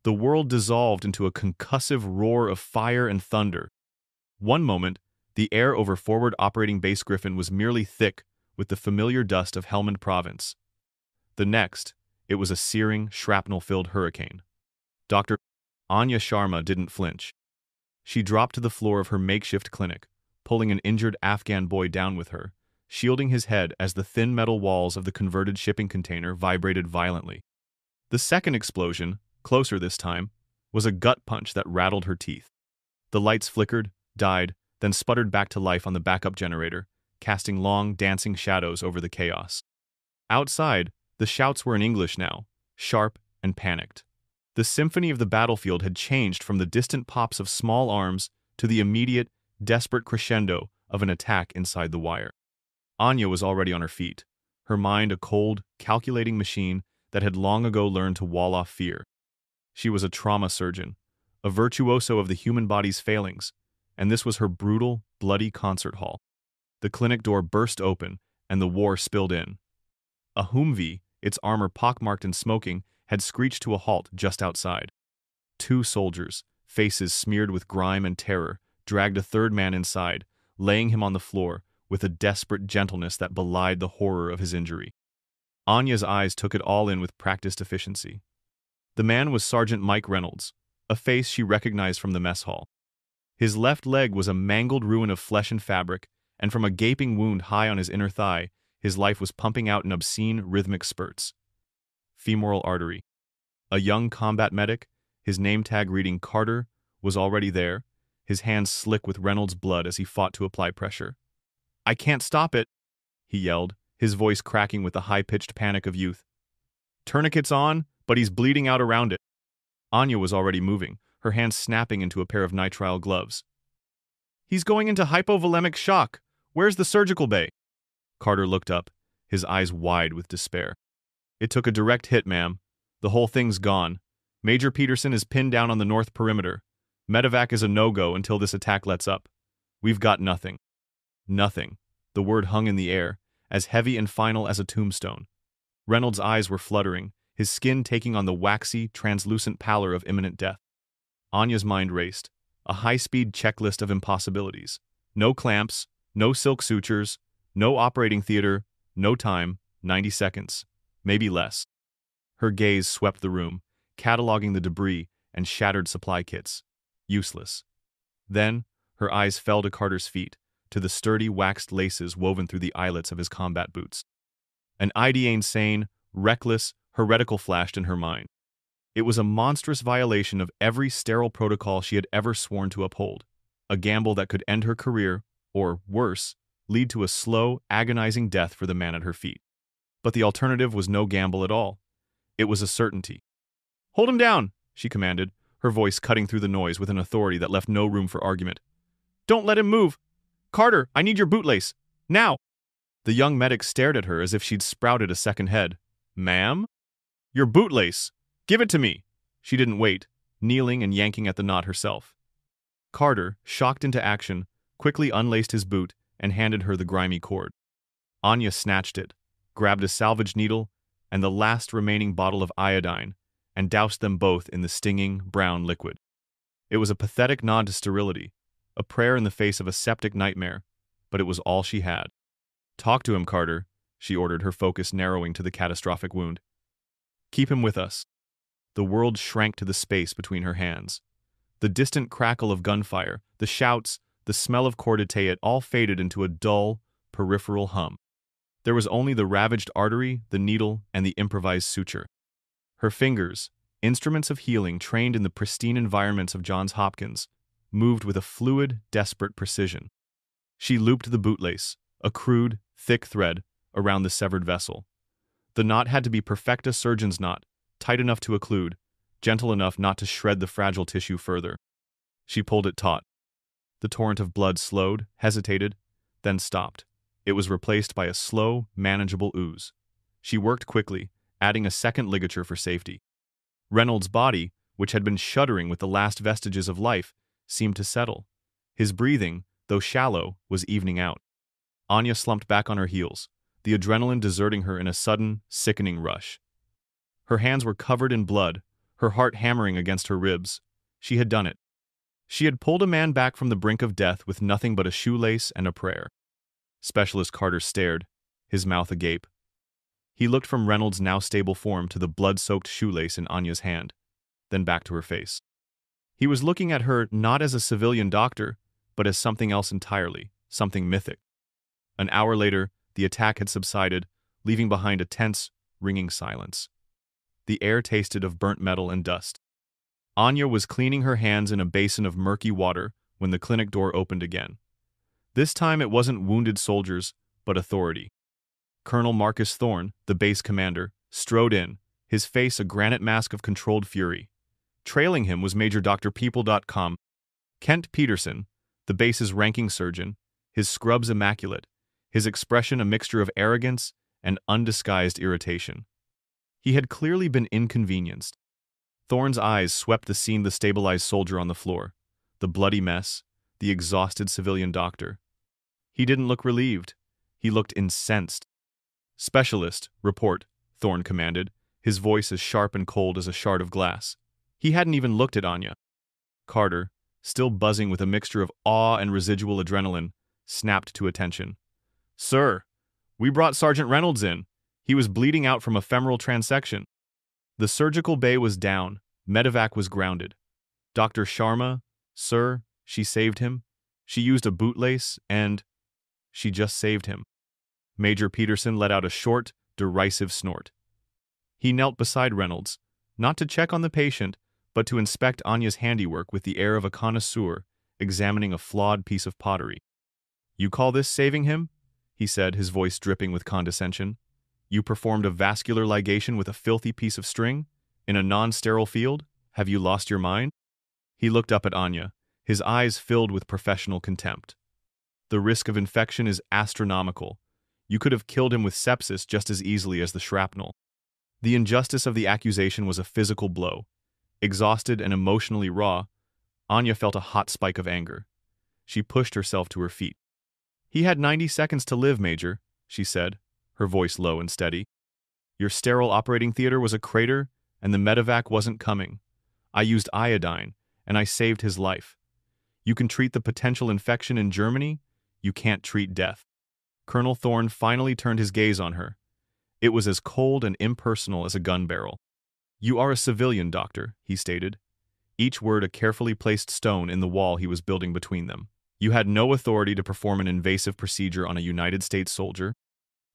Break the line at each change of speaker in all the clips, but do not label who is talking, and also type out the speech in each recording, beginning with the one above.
The world dissolved into a concussive roar of fire and thunder. One moment, the air over forward operating base Griffin was merely thick with the familiar dust of Helmand Province. The next, it was a searing, shrapnel-filled hurricane. Dr. Anya Sharma didn't flinch. She dropped to the floor of her makeshift clinic, pulling an injured Afghan boy down with her, shielding his head as the thin metal walls of the converted shipping container vibrated violently. The second explosion, closer this time, was a gut punch that rattled her teeth. The lights flickered, died, then sputtered back to life on the backup generator, casting long, dancing shadows over the chaos. Outside, the shouts were in English now, sharp and panicked. The symphony of the battlefield had changed from the distant pops of small arms to the immediate, desperate crescendo of an attack inside the wire. Anya was already on her feet, her mind a cold, calculating machine that had long ago learned to wall off fear. She was a trauma surgeon, a virtuoso of the human body's failings, and this was her brutal, bloody concert hall. The clinic door burst open, and the war spilled in. A Humvee, its armor pockmarked and smoking, had screeched to a halt just outside. Two soldiers, faces smeared with grime and terror, dragged a third man inside, laying him on the floor with a desperate gentleness that belied the horror of his injury. Anya's eyes took it all in with practiced efficiency. The man was Sergeant Mike Reynolds, a face she recognized from the mess hall. His left leg was a mangled ruin of flesh and fabric, and from a gaping wound high on his inner thigh, his life was pumping out in obscene, rhythmic spurts. Femoral artery. A young combat medic, his name tag reading Carter, was already there, his hands slick with Reynolds' blood as he fought to apply pressure. "I can't stop it," he yelled, his voice cracking with the high-pitched panic of youth. "Tourniquet's on, but he's bleeding out around it." Anya was already moving, her hands snapping into a pair of nitrile gloves. "He's going into hypovolemic shock. Where's the surgical bay?" Carter looked up, his eyes wide with despair. "It took a direct hit, ma'am. The whole thing's gone. Major Peterson is pinned down on the north perimeter. Medevac is a no-go until this attack lets up. We've got nothing." Nothing. The word hung in the air, as heavy and final as a tombstone. Reynolds' eyes were fluttering, his skin taking on the waxy, translucent pallor of imminent death. Anya's mind raced, a high-speed checklist of impossibilities. No clamps, no silk sutures, no operating theater, no time, 90 seconds, maybe less. Her gaze swept the room, cataloging the debris and shattered supply kits. Useless. Then, her eyes fell to Carter's feet, to the sturdy waxed laces woven through the eyelets of his combat boots. An idea insane, reckless, heretical flashed in her mind. It was a monstrous violation of every sterile protocol she had ever sworn to uphold, a gamble that could end her career, or, worse, lead to a slow, agonizing death for the man at her feet. But the alternative was no gamble at all. It was a certainty. "Hold him down," she commanded, her voice cutting through the noise with an authority that left no room for argument. "Don't let him move. Carter, I need your bootlace. Now!" The young medic stared at her as if she'd sprouted a second head. "Ma'am? Your bootlace! Give it to me!" She didn't wait, kneeling and yanking at the knot herself. Carter, shocked into action, quickly unlaced his boot and handed her the grimy cord. Anya snatched it, grabbed a salvage needle and the last remaining bottle of iodine, and doused them both in the stinging, brown liquid. It was a pathetic nod to sterility, a prayer in the face of a septic nightmare, but it was all she had. "Talk to him, Carter," she ordered, her focus narrowing to the catastrophic wound. "Keep him with us." The world shrank to the space between her hands. The distant crackle of gunfire, the shouts, the smell of cordite, it all faded into a dull, peripheral hum. There was only the ravaged artery, the needle, and the improvised suture. Her fingers, instruments of healing trained in the pristine environments of Johns Hopkins, moved with a fluid, desperate precision. She looped the bootlace, a crude, thick thread, around the severed vessel. The knot had to be perfecta surgeon's knot, tight enough to occlude, gentle enough not to shred the fragile tissue further. She pulled it taut. The torrent of blood slowed, hesitated, then stopped. It was replaced by a slow, manageable ooze. She worked quickly, adding a second ligature for safety. Reynolds' body, which had been shuddering with the last vestiges of life, seemed to settle. His breathing, though shallow, was evening out. Anya slumped back on her heels, the adrenaline deserting her in a sudden, sickening rush. Her hands were covered in blood, her heart hammering against her ribs. She had done it. She had pulled a man back from the brink of death with nothing but a shoelace and a prayer. Specialist Carter stared, his mouth agape. He looked from Reynolds' now stable form to the blood-soaked shoelace in Anya's hand, then back to her face. He was looking at her not as a civilian doctor, but as something else entirely, something mythic. An hour later, the attack had subsided, leaving behind a tense, ringing silence. The air tasted of burnt metal and dust. Anya was cleaning her hands in a basin of murky water when the clinic door opened again. This time it wasn't wounded soldiers, but authority. Colonel Marcus Thorne, the base commander, strode in, his face a granite mask of controlled fury. Trailing him was Major Dr. People.com, Kent Peterson, the base's ranking surgeon, his scrubs immaculate, his expression a mixture of arrogance and undisguised irritation. He had clearly been inconvenienced. Thorne's eyes swept the scene, the stabilized soldier on the floor, the bloody mess, the exhausted civilian doctor. He didn't look relieved. He looked incensed. "Specialist, report," Thorne commanded, his voice as sharp and cold as a shard of glass. He hadn't even looked at Anya. Carter, still buzzing with a mixture of awe and residual adrenaline, snapped to attention. "Sir, we brought Sergeant Reynolds in. He was bleeding out from a femoral transection." The surgical bay was down. Medevac was grounded. "Dr. Sharma, sir, she saved him. She used a bootlace, and she just saved him." Major Peterson let out a short, derisive snort. He knelt beside Reynolds, not to check on the patient, but to inspect Anya's handiwork with the air of a connoisseur examining a flawed piece of pottery. "You call this saving him?" he said, his voice dripping with condescension. "You performed a vascular ligation with a filthy piece of string? In a non-sterile field? Have you lost your mind?" He looked up at Anya, his eyes filled with professional contempt. "The risk of infection is astronomical. You could have killed him with sepsis just as easily as the shrapnel." The injustice of the accusation was a physical blow. Exhausted and emotionally raw, Anya felt a hot spike of anger. She pushed herself to her feet. "He had 90 seconds to live, Major," she said, her voice low and steady. "Your sterile operating theater was a crater, and the medevac wasn't coming. I used iodine, and I saved his life. You can treat the potential infection in Germany, you can't treat death." Colonel Thorne finally turned his gaze on her. It was as cold and impersonal as a gun barrel. "You are a civilian, doctor," he stated, each word a carefully placed stone in the wall he was building between them. "You had no authority to perform an invasive procedure on a United States soldier.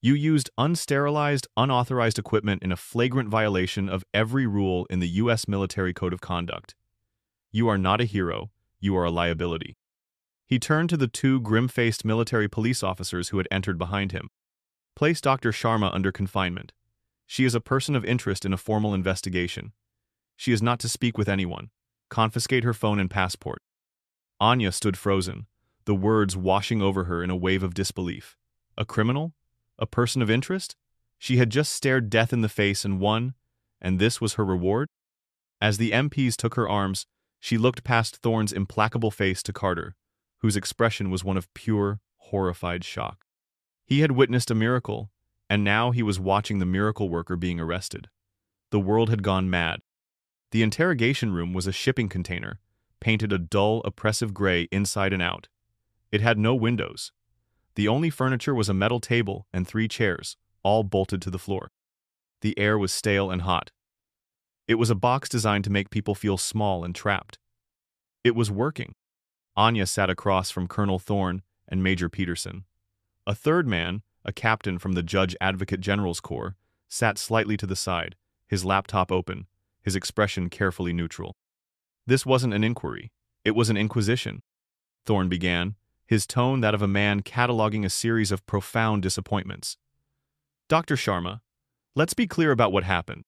You used unsterilized, unauthorized equipment in a flagrant violation of every rule in the U.S. Military Code of Conduct. You are not a hero, you are a liability." He turned to the two grim-faced military police officers who had entered behind him. "Place Dr. Sharma under confinement. She is a person of interest in a formal investigation. She is not to speak with anyone. Confiscate her phone and passport." Anya stood frozen, the words washing over her in a wave of disbelief. A criminal? A person of interest? She had just stared death in the face and won, and this was her reward? As the MPs took her arms, she looked past Thorne's implacable face to Carter, whose expression was one of pure, horrified shock. He had witnessed a miracle, and now he was watching the miracle worker being arrested. The world had gone mad. The interrogation room was a shipping container, painted a dull, oppressive gray inside and out. It had no windows. The only furniture was a metal table and 3 chairs, all bolted to the floor. The air was stale and hot. It was a box designed to make people feel small and trapped. It was working. Anya sat across from Colonel Thorne and Major Peterson. A third man, a captain from the Judge Advocate General's Corps, sat slightly to the side, his laptop open, his expression carefully neutral. "This wasn't an inquiry. It was an inquisition," Thorne began, his tone that of a man cataloging a series of profound disappointments. "Dr. Sharma, let's be clear about what happened.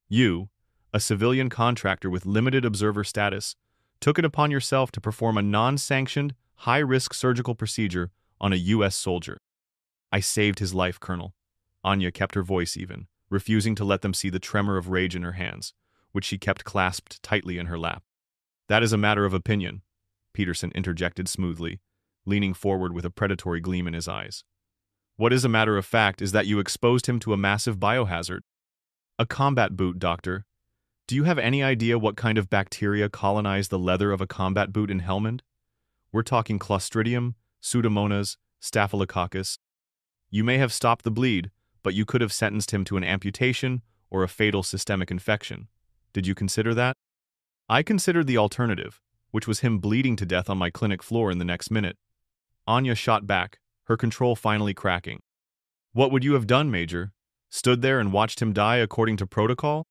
You, a civilian contractor with limited observer status, took it upon yourself to perform a non-sanctioned, high-risk surgical procedure on a U.S. soldier. I saved his life, Colonel." Anya kept her voice even, refusing to let them see the tremor of rage in her hands, which she kept clasped tightly in her lap. "That is a matter of opinion," Peterson interjected smoothly, leaning forward with a predatory gleam in his eyes. "What is a matter of fact is that you exposed him to a massive biohazard. A combat boot, doctor. Do you have any idea what kind of bacteria colonize the leather of a combat boot in Helmand? We're talking Clostridium, Pseudomonas, Staphylococcus. You may have stopped the bleed, but you could have sentenced him to an amputation or a fatal systemic infection. Did you consider that? I considered the alternative, which was him bleeding to death on my clinic floor in the next minute. Anya shot back, her control finally cracking. What would you have done, Major? Stood there and watched him die according to protocol?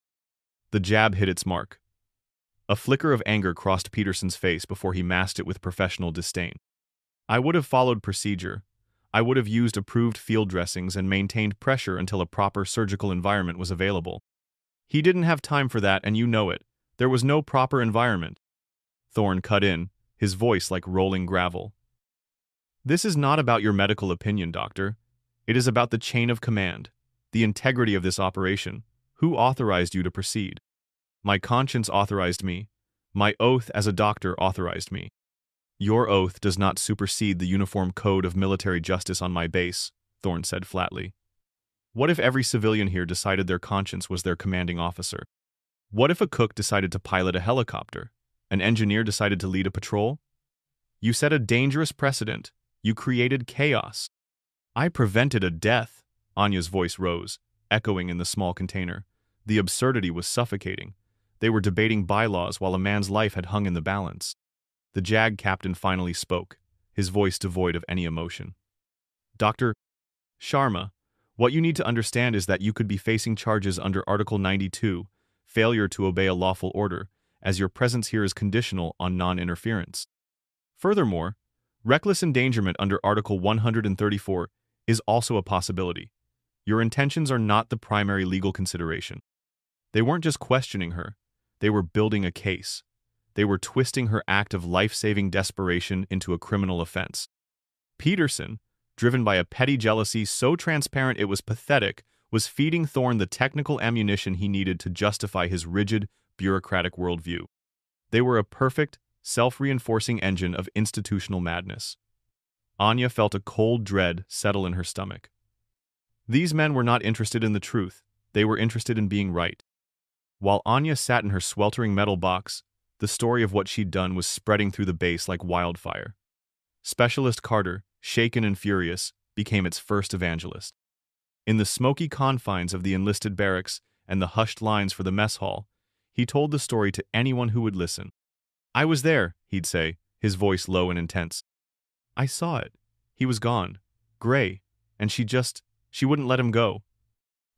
The jab hit its mark. A flicker of anger crossed Peterson's face before he masked it with professional disdain. I would have followed procedure. I would have used approved field dressings and maintained pressure until a proper surgical environment was available. He didn't have time for that, and you know it. There was no proper environment. Thorne cut in, his voice like rolling gravel. This is not about your medical opinion, Doctor. It is about the chain of command, the integrity of this operation. Who authorized you to proceed? My conscience authorized me. My oath as a doctor authorized me. Your oath does not supersede the uniform code of military justice on my base, Thorne said flatly. What if every civilian here decided their conscience was their commanding officer? What if a cook decided to pilot a helicopter? An engineer decided to lead a patrol? You set a dangerous precedent. You created chaos. I prevented a death. Anya's voice rose, echoing in the small container. The absurdity was suffocating. They were debating bylaws while a man's life had hung in the balance. The JAG captain finally spoke, his voice devoid of any emotion. Dr. Sharma, what you need to understand is that you could be facing charges under Article 92, failure to obey a lawful order, as your presence here is conditional on non-interference. Furthermore, reckless endangerment under Article 134 is also a possibility. Your intentions are not the primary legal consideration. They weren't just questioning her, they were building a case. They were twisting her act of life-saving desperation into a criminal offense. Peterson, driven by a petty jealousy so transparent it was pathetic, was feeding Thorne the technical ammunition he needed to justify his rigid, bureaucratic worldview. They were a perfect, self-reinforcing engine of institutional madness. Anya felt a cold dread settle in her stomach. These men were not interested in the truth, they were interested in being right. While Anya sat in her sweltering metal box, the story of what she'd done was spreading through the base like wildfire. Specialist Carter, shaken and furious, became its first evangelist. In the smoky confines of the enlisted barracks and the hushed lines for the mess hall, he told the story to anyone who would listen. I was there, he'd say, his voice low and intense. I saw it. He was gone, gray, and she wouldn't let him go.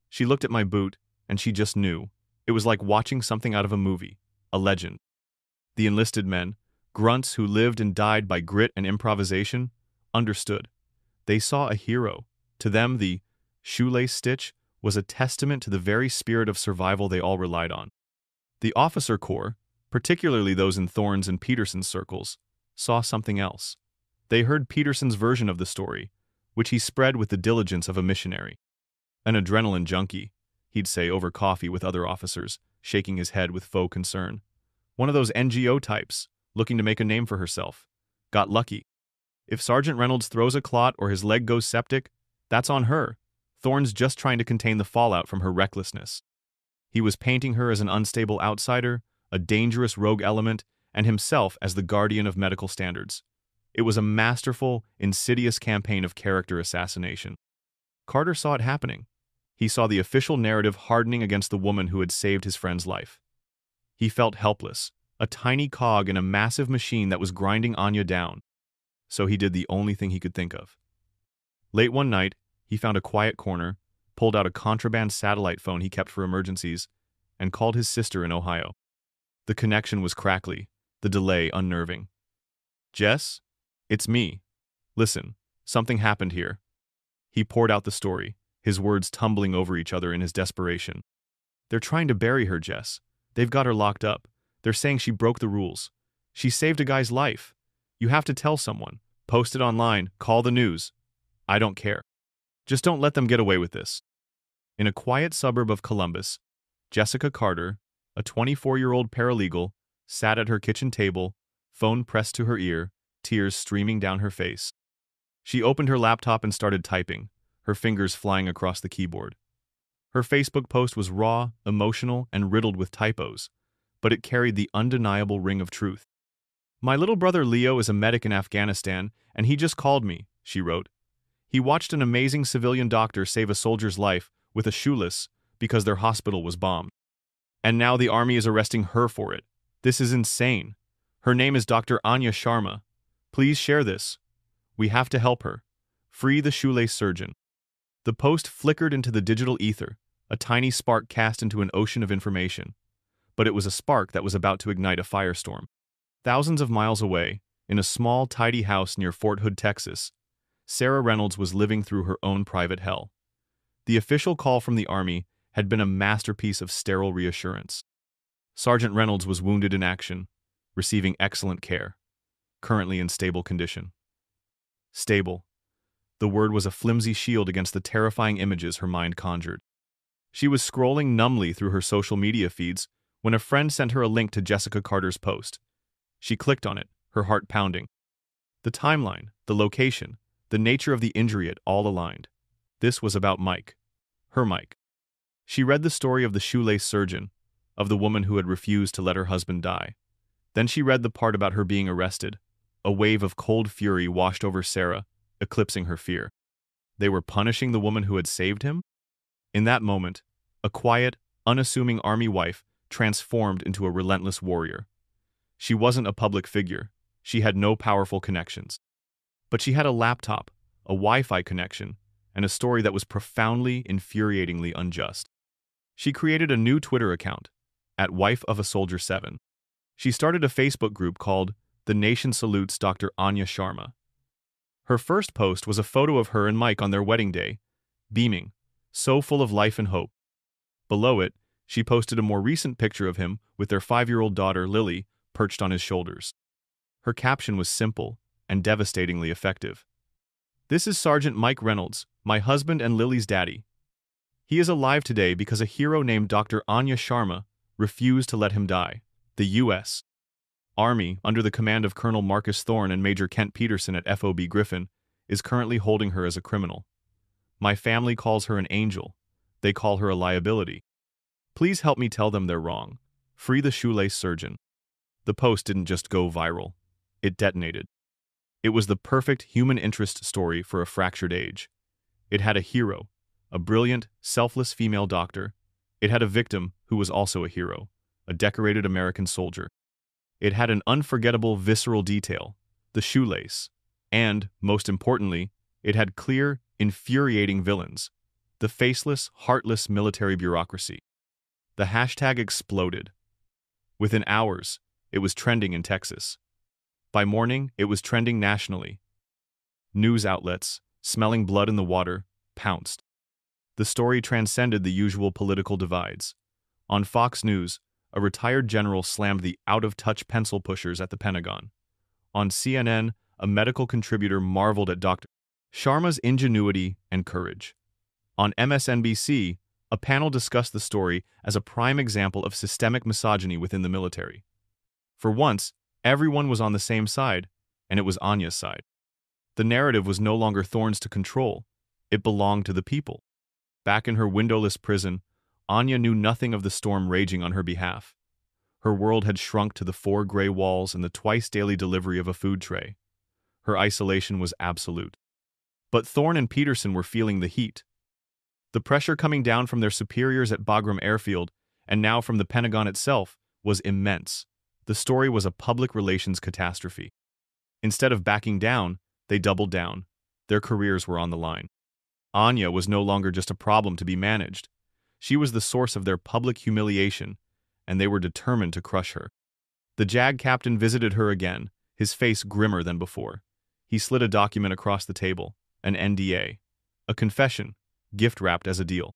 She looked at my boot, and she just knew. It was like watching something out of a movie, a legend. The enlisted men, grunts who lived and died by grit and improvisation, understood. They saw a hero. To them, the shoelace stitch was a testament to the very spirit of survival they all relied on. The officer corps, particularly those in Thorne's and Peterson's circles, saw something else. They heard Peterson's version of the story, which he spread with the diligence of a missionary. An adrenaline junkie, he'd say over coffee with other officers, shaking his head with faux concern. One of those NGO types, looking to make a name for herself. Got lucky. If Sergeant Reynolds throws a clot or his leg goes septic, that's on her. Thorne's just trying to contain the fallout from her recklessness. He was painting her as an unstable outsider, a dangerous rogue element, and himself as the guardian of medical standards. It was a masterful, insidious campaign of character assassination. Carter saw it happening. He saw the official narrative hardening against the woman who had saved his friend's life. He felt helpless, a tiny cog in a massive machine that was grinding Anya down. So he did the only thing he could think of. Late one night, he found a quiet corner, pulled out a contraband satellite phone he kept for emergencies, and called his sister in Ohio. The connection was crackly, the delay unnerving. Jess? It's me. Listen, something happened here. He poured out the story, his words tumbling over each other in his desperation. They're trying to bury her, Jess. They've got her locked up. They're saying she broke the rules. She saved a guy's life. You have to tell someone. Post it online. Call the news. I don't care. Just don't let them get away with this. In a quiet suburb of Columbus, Jessica Carter, a 24-year-old paralegal, sat at her kitchen table, phone pressed to her ear, tears streaming down her face. She opened her laptop and started typing, her fingers flying across the keyboard. Her Facebook post was raw, emotional, and riddled with typos, but it carried the undeniable ring of truth. "My little brother Leo is a medic in Afghanistan, and he just called me," she wrote. "He watched an amazing civilian doctor save a soldier's life with a shoelace because their hospital was bombed. And now the army is arresting her for it. This is insane. Her name is Dr. Anya Sharma. Please share this. We have to help her. Free the shoelace surgeon." The post flickered into the digital ether, a tiny spark cast into an ocean of information. But it was a spark that was about to ignite a firestorm. Thousands of miles away, in a small, tidy house near Fort Hood, Texas, Sarah Reynolds was living through her own private hell. The official call from the Army had been a masterpiece of sterile reassurance. Sergeant Reynolds was wounded in action, receiving excellent care, currently in stable condition. Stable. The word was a flimsy shield against the terrifying images her mind conjured. She was scrolling numbly through her social media feeds when a friend sent her a link to Jessica Carter's post. She clicked on it, her heart pounding. The timeline, the location, the nature of the injury, it all aligned. This was about Mike. Her Mike. She read the story of the shoelace surgeon, of the woman who had refused to let her husband die. Then she read the part about her being arrested. A wave of cold fury washed over Sarah, eclipsing her fear. They were punishing the woman who had saved him? In that moment, a quiet, unassuming army wife transformed into a relentless warrior. She wasn't a public figure. She had no powerful connections. But she had a laptop, a Wi-Fi connection, and a story that was profoundly, infuriatingly unjust. She created a new Twitter account, @WifeOfASoldier7. She started a Facebook group called "The Nation Salutes Dr. Anya Sharma." Her first post was a photo of her and Mike on their wedding day, beaming, so full of life and hope. Below it, she posted a more recent picture of him with their 5-year-old daughter, Lily, perched on his shoulders. Her caption was simple and devastatingly effective. "This is Sergeant Mike Reynolds, my husband and Lily's daddy. He is alive today because a hero named Dr. Anya Sharma refused to let him die. The U.S. Army, under the command of Colonel Marcus Thorne and Major Kent Peterson at FOB Griffin, is currently holding her as a criminal. My family calls her an angel. They call her a liability. Please help me tell them they're wrong. Free the shoelace surgeon." The post didn't just go viral. It detonated. It was the perfect human interest story for a fractured age. It had a hero, a brilliant, selfless female doctor. It had a victim who was also a hero, a decorated American soldier. It had an unforgettable, visceral detail, the shoelace. And, most importantly, it had clear, infuriating villains, the faceless, heartless military bureaucracy. The hashtag exploded. Within hours, it was trending in Texas. By morning, it was trending nationally. News outlets, smelling blood in the water, pounced. The story transcended the usual political divides. On Fox News, a retired general slammed the out-of-touch pencil pushers at the Pentagon. On CNN, a medical contributor marveled at Dr. Sharma's ingenuity and courage. On MSNBC, a panel discussed the story as a prime example of systemic misogyny within the military. For once, everyone was on the same side, and it was Anya's side. The narrative was no longer Thorne's to control. It belonged to the people. Back in her windowless prison, Anya knew nothing of the storm raging on her behalf. Her world had shrunk to the 4 gray walls and the twice-daily delivery of a food tray. Her isolation was absolute. But Thorne and Peterson were feeling the heat. The pressure coming down from their superiors at Bagram Airfield, and now from the Pentagon itself, was immense. The story was a public relations catastrophe. Instead of backing down, they doubled down. Their careers were on the line. Anya was no longer just a problem to be managed. She was the source of their public humiliation, and they were determined to crush her. The JAG captain visited her again, his face grimmer than before. He slid a document across the table, an NDA, a confession, gift-wrapped as a deal.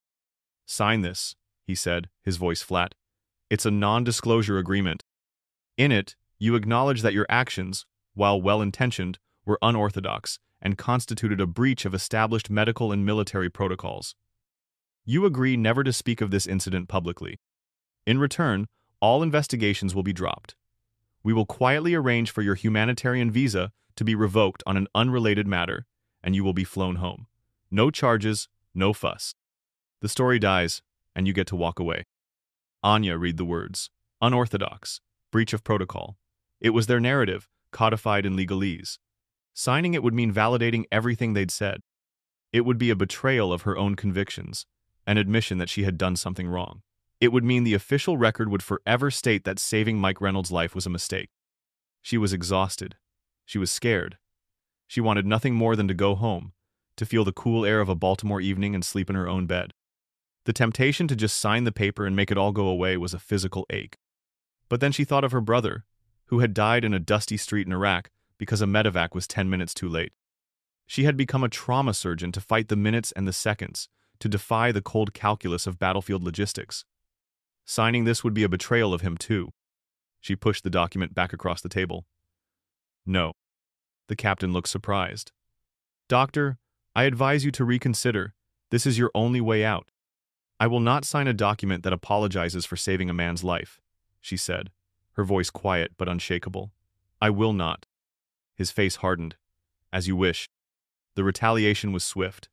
"Sign this," he said, his voice flat. "It's a non-disclosure agreement. In it, you acknowledge that your actions, while well-intentioned, were unorthodox and constituted a breach of established medical and military protocols. You agree never to speak of this incident publicly. In return, all investigations will be dropped. We will quietly arrange for your humanitarian visa to be revoked on an unrelated matter, and you will be flown home. No charges, no fuss." The story dies, and you get to walk away. Anya read the words. Unorthodox. Breach of protocol. It was their narrative, codified in legalese. Signing it would mean validating everything they'd said. It would be a betrayal of her own convictions, an admission that she had done something wrong. It would mean the official record would forever state that saving Mike Reynolds' life was a mistake. She was exhausted. She was scared. She wanted nothing more than to go home, to feel the cool air of a Baltimore evening and sleep in her own bed. The temptation to just sign the paper and make it all go away was a physical ache. But then she thought of her brother, who had died in a dusty street in Iraq because a medevac was 10 minutes too late. She had become a trauma surgeon to fight the minutes and the seconds, to defy the cold calculus of battlefield logistics. Signing this would be a betrayal of him, too. She pushed the document back across the table. No. The captain looked surprised. Doctor, I advise you to reconsider. This is your only way out. I will not sign a document that apologizes for saving a man's life, she said, her voice quiet but unshakable. I will not. His face hardened. As you wish. The retaliation was swift.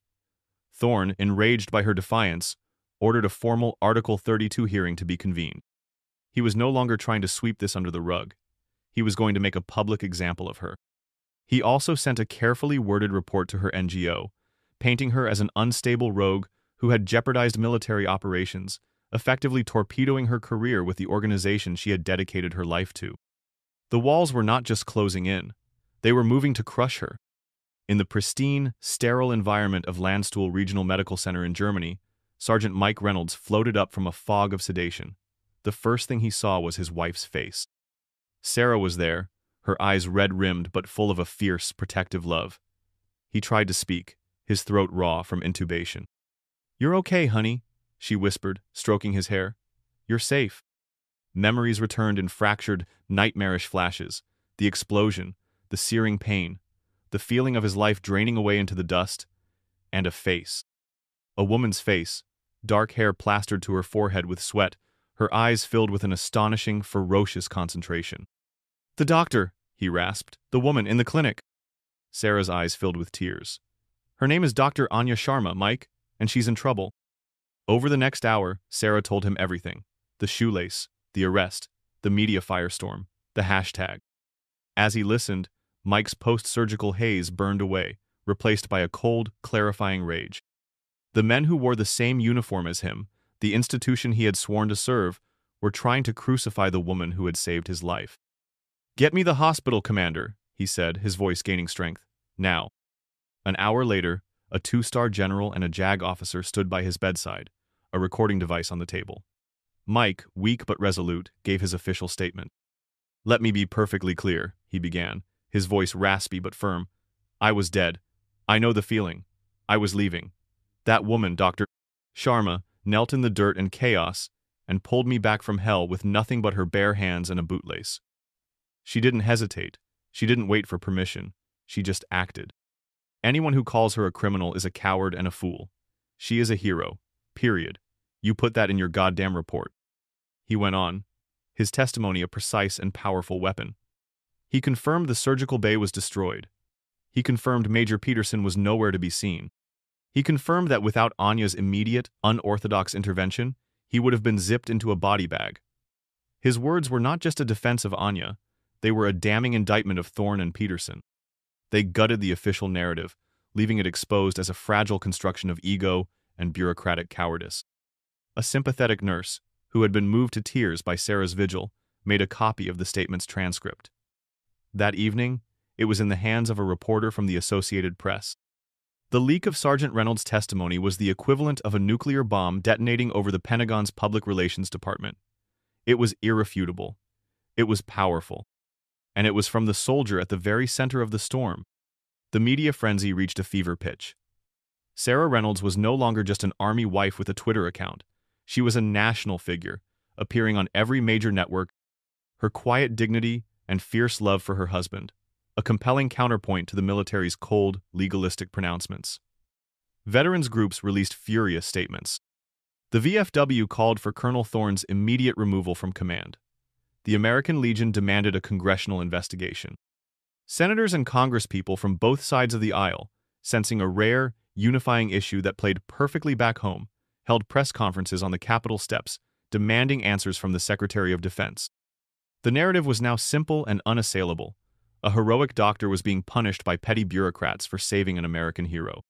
Thorne, enraged by her defiance, ordered a formal Article 32 hearing to be convened. He was no longer trying to sweep this under the rug. He was going to make a public example of her. He also sent a carefully worded report to her NGO, painting her as an unstable rogue who had jeopardized military operations, effectively torpedoing her career with the organization she had dedicated her life to. The walls were not just closing in. They were moving to crush her. In the pristine, sterile environment of Landstuhl Regional Medical Center in Germany, Sergeant Mike Reynolds floated up from a fog of sedation. The first thing he saw was his wife's face. Sarah was there, her eyes red-rimmed but full of a fierce, protective love. He tried to speak, his throat raw from intubation. "You're okay, honey," she whispered, stroking his hair. "You're safe." Memories returned in fractured, nightmarish flashes. The explosion, the searing pain, the feeling of his life draining away into the dust, and a face. A woman's face, dark hair plastered to her forehead with sweat, her eyes filled with an astonishing, ferocious concentration. "The doctor," he rasped. "The woman in the clinic." Sarah's eyes filled with tears. "Her name is Dr. Anya Sharma, Mike, and she's in trouble." Over the next hour, Sarah told him everything. The shoelace, the arrest, the media firestorm, the hashtag. As he listened, Mike's post-surgical haze burned away, replaced by a cold, clarifying rage. The men who wore the same uniform as him, the institution he had sworn to serve, were trying to crucify the woman who had saved his life. "Get me the hospital, Commander," he said, his voice gaining strength. "Now." An hour later, a 2-star general and a JAG officer stood by his bedside, a recording device on the table. Mike, weak but resolute, gave his official statement. "Let me be perfectly clear," he began, his voice raspy but firm. "I was dead. I know the feeling. I was leaving. That woman, Dr. Sharma, knelt in the dirt and chaos and pulled me back from hell with nothing but her bare hands and a bootlace. She didn't hesitate. She didn't wait for permission. She just acted. Anyone who calls her a criminal is a coward and a fool. She is a hero. Period. You put that in your goddamn report." He went on, his testimony a precise and powerful weapon. He confirmed the surgical bay was destroyed. He confirmed Major Peterson was nowhere to be seen. He confirmed that without Anya's immediate, unorthodox intervention, he would have been zipped into a body bag. His words were not just a defense of Anya, they were a damning indictment of Thorne and Peterson. They gutted the official narrative, leaving it exposed as a fragile construction of ego and bureaucratic cowardice. A sympathetic nurse, who had been moved to tears by Sarah's vigil, made a copy of the statement's transcript. That evening, it was in the hands of a reporter from the Associated Press. The leak of Sergeant Reynolds' testimony was the equivalent of a nuclear bomb detonating over the Pentagon's Public Relations Department. It was irrefutable. It was powerful. And it was from the soldier at the very center of the storm. The media frenzy reached a fever pitch. Sarah Reynolds was no longer just an army wife with a Twitter account. She was a national figure, appearing on every major network, her quiet dignity and fierce love for her husband, a compelling counterpoint to the military's cold, legalistic pronouncements. Veterans groups released furious statements. The VFW called for Colonel Thorne's immediate removal from command. The American Legion demanded a congressional investigation. Senators and congresspeople from both sides of the aisle, sensing a rare, unifying issue that played perfectly back home, held press conferences on the Capitol steps, demanding answers from the Secretary of Defense. The narrative was now simple and unassailable. A heroic doctor was being punished by petty bureaucrats for saving an American hero.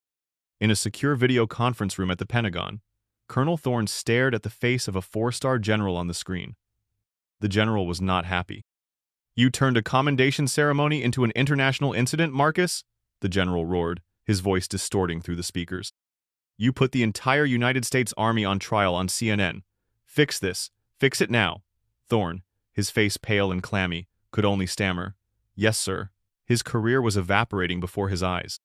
In a secure video conference room at the Pentagon, Colonel Thorne stared at the face of a four-star general on the screen. The general was not happy. "You turned a commendation ceremony into an international incident, Marcus?" the general roared, his voice distorting through the speakers. "You put the entire United States Army on trial on CNN. Fix this. Fix it now." Thorne, his face pale and clammy, could only stammer, "Yes, sir." His career was evaporating before his eyes.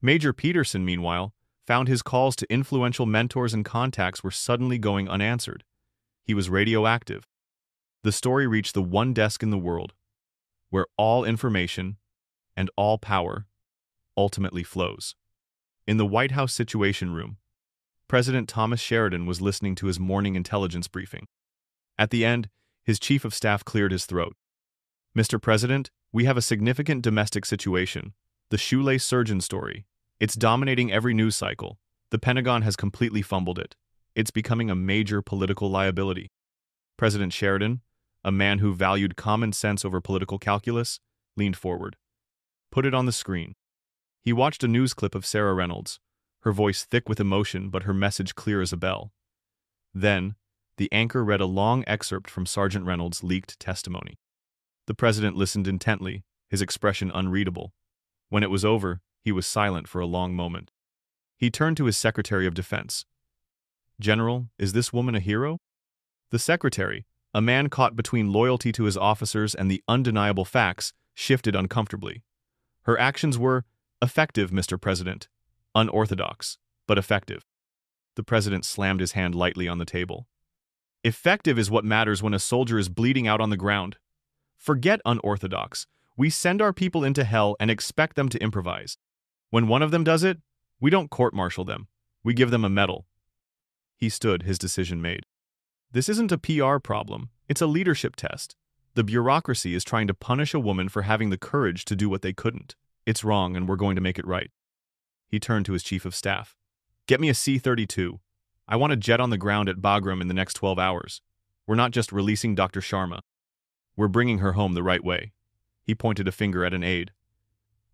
Major Peterson, meanwhile, found his calls to influential mentors and contacts were suddenly going unanswered. He was radioactive. The story reached the one desk in the world where all information and all power ultimately flows. In the White House Situation Room, President Thomas Sheridan was listening to his morning intelligence briefing. At the end, his chief of staff cleared his throat. "Mr. President, we have a significant domestic situation. The shoelace surgeon story. It's dominating every news cycle. The Pentagon has completely fumbled it. It's becoming a major political liability." President Sheridan, a man who valued common sense over political calculus, leaned forward. "Put it on the screen." He watched a news clip of Sarah Reynolds, her voice thick with emotion but her message clear as a bell. Then, the anchor read a long excerpt from Sergeant Reynolds' leaked testimony. The president listened intently, his expression unreadable. When it was over, he was silent for a long moment. He turned to his Secretary of Defense. "General, is this woman a hero?" The secretary, a man caught between loyalty to his officers and the undeniable facts, shifted uncomfortably. "Her actions were effective, Mr. President. Unorthodox, but effective." The president slammed his hand lightly on the table. "Effective is what matters when a soldier is bleeding out on the ground. Forget unorthodox. We send our people into hell and expect them to improvise. When one of them does it, we don't court-martial them. We give them a medal." He stood, his decision made. "This isn't a PR problem. It's a leadership test. The bureaucracy is trying to punish a woman for having the courage to do what they couldn't. It's wrong, and we're going to make it right." He turned to his chief of staff. "Get me a C-32. I want a jet on the ground at Bagram in the next 12 hours. We're not just releasing Dr. Sharma. We're bringing her home the right way." He pointed a finger at an aide.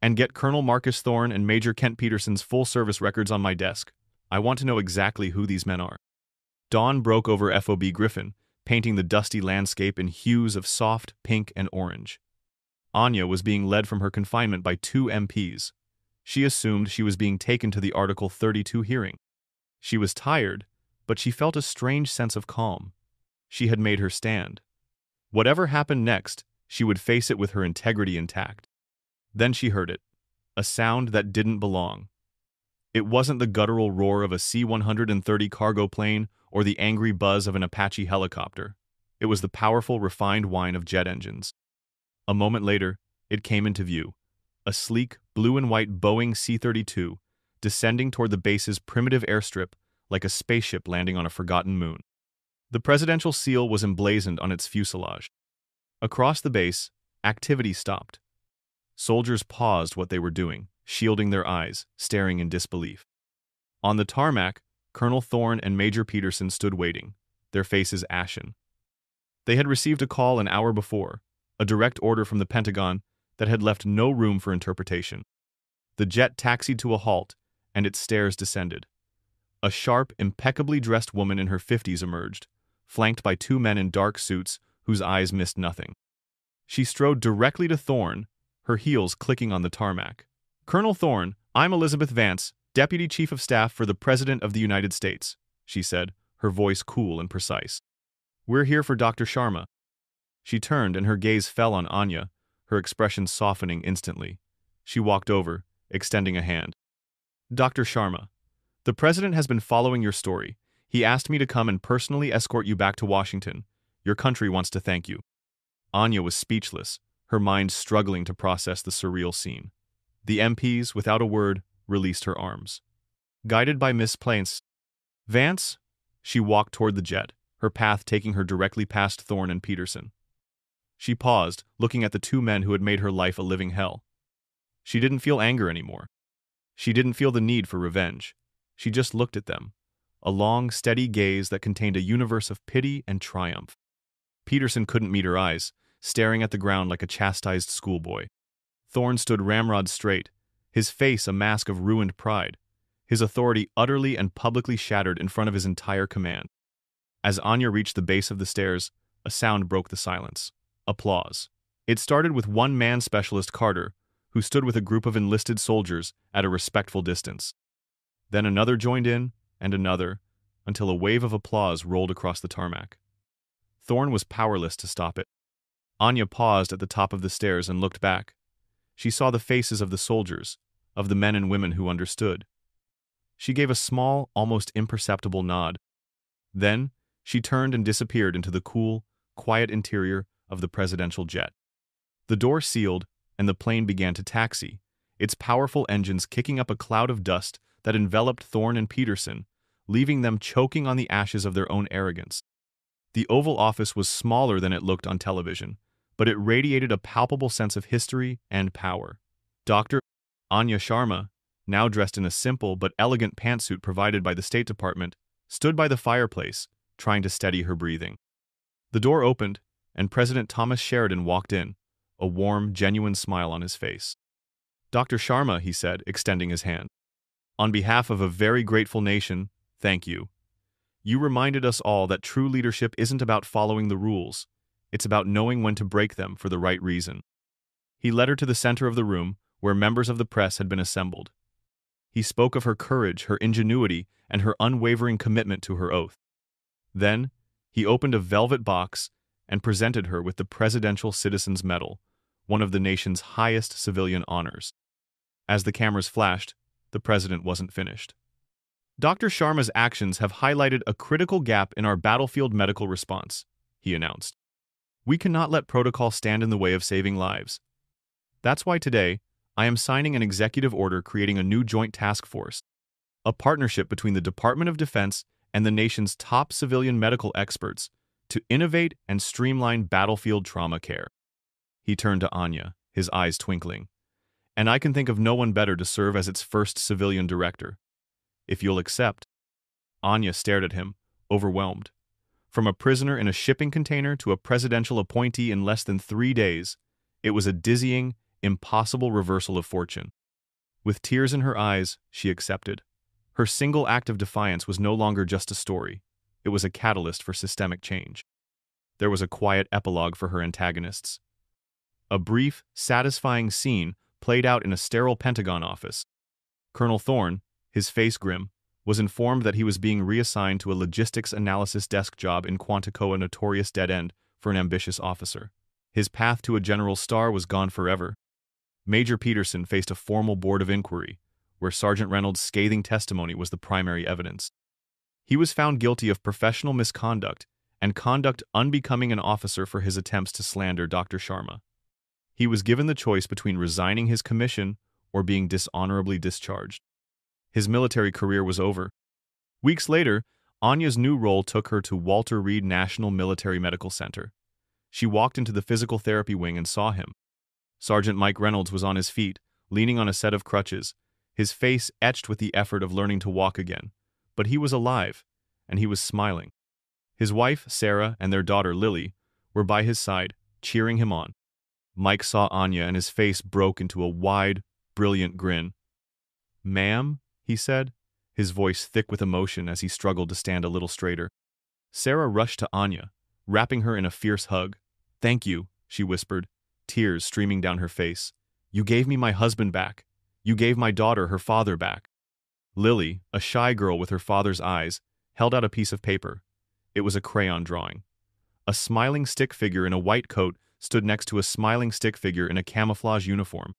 "And get Colonel Marcus Thorne and Major Kent Peterson's full service records on my desk. I want to know exactly who these men are." Dawn broke over FOB Griffin, painting the dusty landscape in hues of soft pink and orange. Anya was being led from her confinement by 2 MPs. She assumed she was being taken to the Article 32 hearing. She was tired, but she felt a strange sense of calm. She had made her stand. Whatever happened next, she would face it with her integrity intact. Then she heard it, a sound that didn't belong. It wasn't the guttural roar of a C-130 cargo plane or the angry buzz of an Apache helicopter. It was the powerful, refined whine of jet engines. A moment later, it came into view, a sleek, blue and white Boeing C-32, descending toward the base's primitive airstrip like a spaceship landing on a forgotten moon. The presidential seal was emblazoned on its fuselage. Across the base, activity stopped. Soldiers paused what they were doing, shielding their eyes, staring in disbelief. On the tarmac, Colonel Thorne and Major Peterson stood waiting, their faces ashen. They had received a call an hour before, a direct order from the Pentagon that had left no room for interpretation. The jet taxied to a halt, and its stairs descended. A sharp, impeccably dressed woman in her 50s emerged, flanked by 2 men in dark suits whose eyes missed nothing. She strode directly to Thorne, her heels clicking on the tarmac. "Colonel Thorne, I'm Elizabeth Vance, Deputy Chief of Staff for the President of the United States," she said, her voice cool and precise. "We're here for Dr. Sharma." She turned and her gaze fell on Anya, her expression softening instantly. She walked over, extending a hand. "Dr. Sharma, the President has been following your story. He asked me to come and personally escort you back to Washington. Your country wants to thank you." Anya was speechless, her mind struggling to process the surreal scene. The MPs, without a word, released her arms. Guided by Miss Plains, "Vance?" She walked toward the jet, her path taking her directly past Thorne and Peterson. She paused, looking at the 2 men who had made her life a living hell. She didn't feel anger anymore. She didn't feel the need for revenge. She just looked at them, a long, steady gaze that contained a universe of pity and triumph. Peterson couldn't meet her eyes, staring at the ground like a chastised schoolboy. Thorne stood ramrod straight, his face a mask of ruined pride, his authority utterly and publicly shattered in front of his entire command. As Anya reached the base of the stairs, a sound broke the silence. Applause. It started with one-man specialist Carter, who stood with a group of enlisted soldiers at a respectful distance. Then another joined in, and another, until a wave of applause rolled across the tarmac. Thorne was powerless to stop it. Anya paused at the top of the stairs and looked back. She saw the faces of the soldiers, of the men and women who understood. She gave a small, almost imperceptible nod. Then, she turned and disappeared into the cool, quiet interior of the presidential jet. The door sealed, and the plane began to taxi, its powerful engines kicking up a cloud of dust that enveloped Thorne and Peterson, leaving them choking on the ashes of their own arrogance. The Oval Office was smaller than it looked on television, but it radiated a palpable sense of history and power. Dr. Anya Sharma, now dressed in a simple but elegant pantsuit provided by the State Department, stood by the fireplace, trying to steady her breathing. The door opened, and President Thomas Sheridan walked in, a warm, genuine smile on his face. "Dr. Sharma," he said, extending his hand. "On behalf of a very grateful nation, thank you. You reminded us all that true leadership isn't about following the rules. It's about knowing when to break them for the right reason." He led her to the center of the room, where members of the press had been assembled. He spoke of her courage, her ingenuity, and her unwavering commitment to her oath. Then, he opened a velvet box and presented her with the Presidential Citizen's Medal, one of the nation's highest civilian honors. As the cameras flashed, the president wasn't finished. "Dr. Sharma's actions have highlighted a critical gap in our battlefield medical response," he announced. "We cannot let protocol stand in the way of saving lives. That's why today, I am signing an executive order creating a new joint task force, a partnership between the Department of Defense and the nation's top civilian medical experts to innovate and streamline battlefield trauma care." He turned to Anya, his eyes twinkling. "And I can think of no one better to serve as its first civilian director. If you'll accept." Anya stared at him, overwhelmed. From a prisoner in a shipping container to a presidential appointee in less than 3 days, it was a dizzying, impossible reversal of fortune. With tears in her eyes, she accepted. Her single act of defiance was no longer just a story. It was a catalyst for systemic change. There was a quiet epilogue for her antagonists. A brief, satisfying scene played out in a sterile Pentagon office. Colonel Thorne, his face grim, was informed that he was being reassigned to a logistics analysis desk job in Quantico, a notorious dead end for an ambitious officer. His path to a general star was gone forever. Major Peterson faced a formal board of inquiry, where Sergeant Reynolds' scathing testimony was the primary evidence. He was found guilty of professional misconduct and conduct unbecoming an officer for his attempts to slander Dr. Sharma. He was given the choice between resigning his commission or being dishonorably discharged. His military career was over. Weeks later, Anya's new role took her to Walter Reed National Military Medical Center. She walked into the physical therapy wing and saw him. Sergeant Mike Reynolds was on his feet, leaning on a set of crutches, his face etched with the effort of learning to walk again. But he was alive, and he was smiling. His wife, Sarah, and their daughter, Lily, were by his side, cheering him on. Mike saw Anya, and his face broke into a wide, brilliant grin. "Ma'am?" he said, his voice thick with emotion as he struggled to stand a little straighter. Sarah rushed to Anya, wrapping her in a fierce hug. "Thank you," she whispered, tears streaming down her face. "You gave me my husband back. You gave my daughter her father back." Lily, a shy girl with her father's eyes, held out a piece of paper. It was a crayon drawing. A smiling stick figure in a white coat stood next to a smiling stick figure in a camouflage uniform.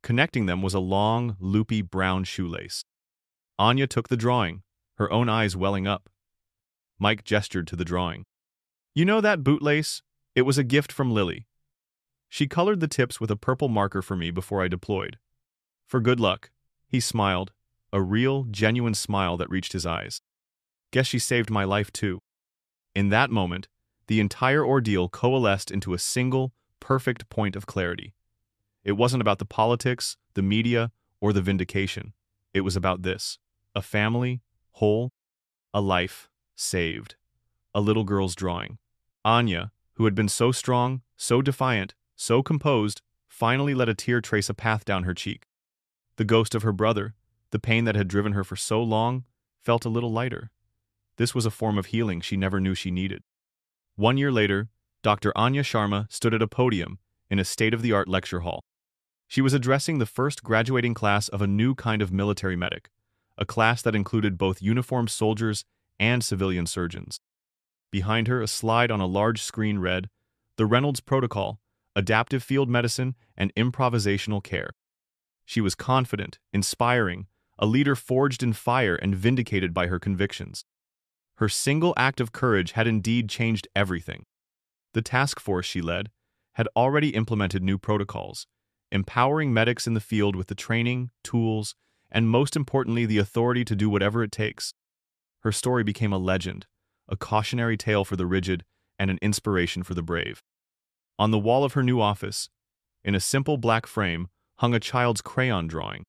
Connecting them was a long, loopy brown shoelace. Anya took the drawing, her own eyes welling up. Mike gestured to the drawing. "You know that bootlace? It was a gift from Lily. She colored the tips with a purple marker for me before I deployed. For good luck." He smiled, a real, genuine smile that reached his eyes. "Guess she saved my life too." In that moment, the entire ordeal coalesced into a single, perfect point of clarity. It wasn't about the politics, the media, or the vindication. It was about this: a family, whole, A life saved. A little girl's drawing. Anya, who had been so strong, so defiant, so composed, finally let a tear trace a path down her cheek. The ghost of her brother, the pain that had driven her for so long, felt a little lighter. This was a form of healing she never knew she needed. 1 year later, Dr. Anya Sharma stood at a podium in a state-of-the-art lecture hall. She was addressing the first graduating class of a new kind of military medic, a class that included both uniformed soldiers and civilian surgeons. Behind her, a slide on a large screen read, "The Reynolds Protocol, Adaptive Field Medicine and Improvisational Care." She was confident, inspiring, a leader forged in fire and vindicated by her convictions. Her single act of courage had indeed changed everything. The task force she led had already implemented new protocols, empowering medics in the field with the training, tools, and most importantly, the authority to do whatever it takes. Her story became a legend, a cautionary tale for the rigid and an inspiration for the brave. On the wall of her new office, in a simple black frame, hung a child's crayon drawing.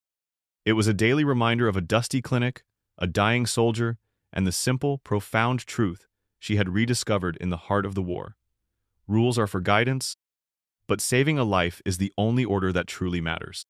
It was a daily reminder of a dusty clinic, a dying soldier, and the simple, profound truth she had rediscovered in the heart of the war. Rules are for guidance, but saving a life is the only order that truly matters.